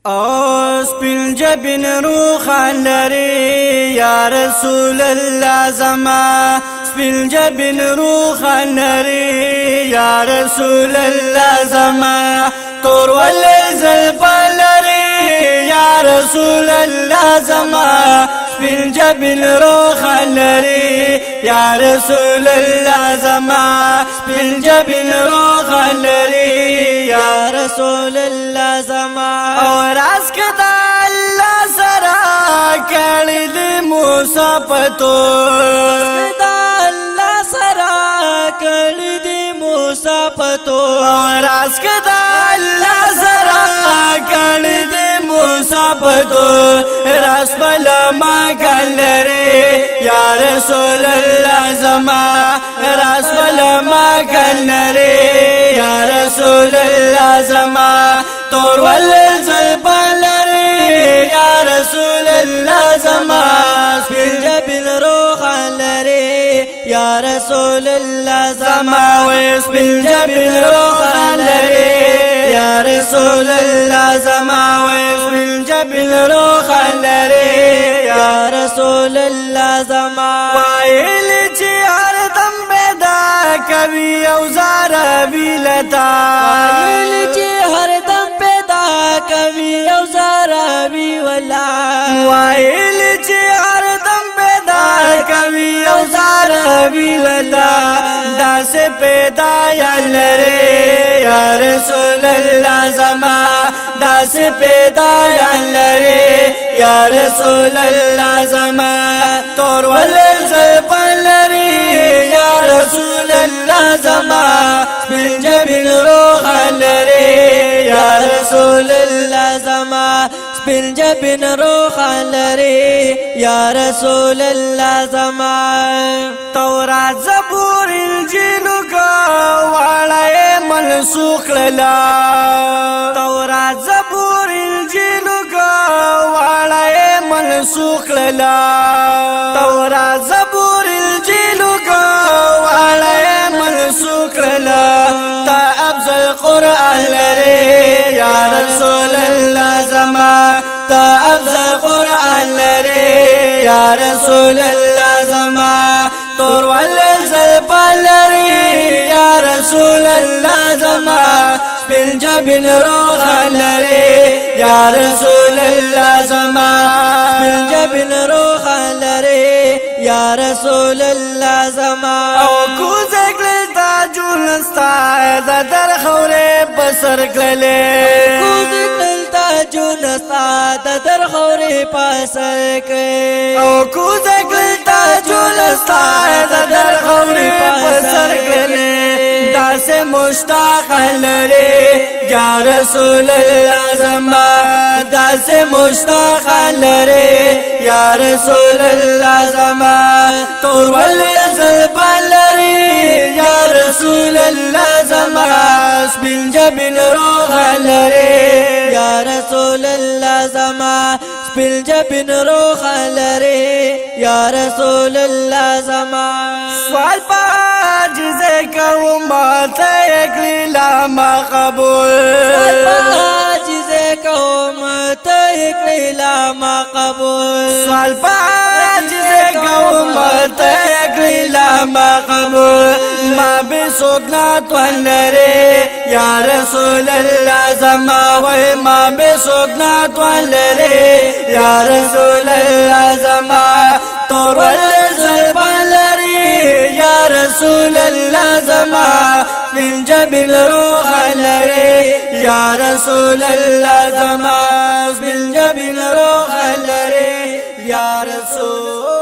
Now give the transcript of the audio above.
او سپین جبین روح لري یا رسول الله زما سپین جبین روح لري یا رسول الله زما تور ول زلف لري یا رسول الله زما سپین جبین روح لري یا رسول الله زما سپین جبین روح لري یا رسول الله زما اور اس کدا الله سرا کړي د موسی پتو کدا الله سرا کړي د موسی پتو اور اس کدا الله سرا کړي د موسی پتو راس بلا ما کلره یا رسول الله زما راس بلا ما کلره یا رسول الله زما تور ول زلف لري یا رسول الله زما سپین جبین روح لري یا رسول الله زما سپین جبین روح لري یا رسول الله زما سپین جبین روح لري یا رسول الله زما وایل چې هر دم پیدا کوي او زار ویلتا وایل چې هر دم پیدا کوي او زار وی ولا وایل چې هر دم پیدا کوي او زار ویلتا داس پیدا یا لري یا رسول الله زما داس پیدا یا لري یا رسول الله زما تور ول زلف لري یا رسول الله زما سپین جبین روح لري یا رسول الله زما سپین جبین روح لري یا رسول الله زما تورات زبور انجیل کو واړه منسوخ للا تورات زبور انجیل کو واړه منسوخ للا تورات زبور انجیل کو واړه منسوخ للا تا افضل قرآن لري یا رسول الله زما تا افضل قرآن لري یا رسول الله زما تور ول زلف لري یا رسول الله زما سپین جبین روح لري یا رسول الله زما سپین جبین روح لري یا رسول الله زما او کو زګل تا جولستا د در خوره بسر کړلې کو زګل تا جولستا د در خوره پسر کړې او کو زګل تا جولستا د در خوره پسر کړلې داس مشتاق لري یا رسول الله زما داس مشتاق لري یا رسول الله زما تور ول زلف لري یا رسول الله زما سپین جبین روح لري یا رسول الله زما سپین جبین روح لري یا رسول الله زما سوال پاجز کوم ته کلیلا ما قبول سوال پاجز کوم ته کلیلا ما قبول سوال پاجز کوم ته کلیلا ما قبول ما بسوقنات ولري یا رسول الله زما و ما بسوقنات ولري یا رسول الله زما تور زلف لري یا رسول الله زما من جبل روح لري یا رسول الله زما من جبل روح لري یا رسول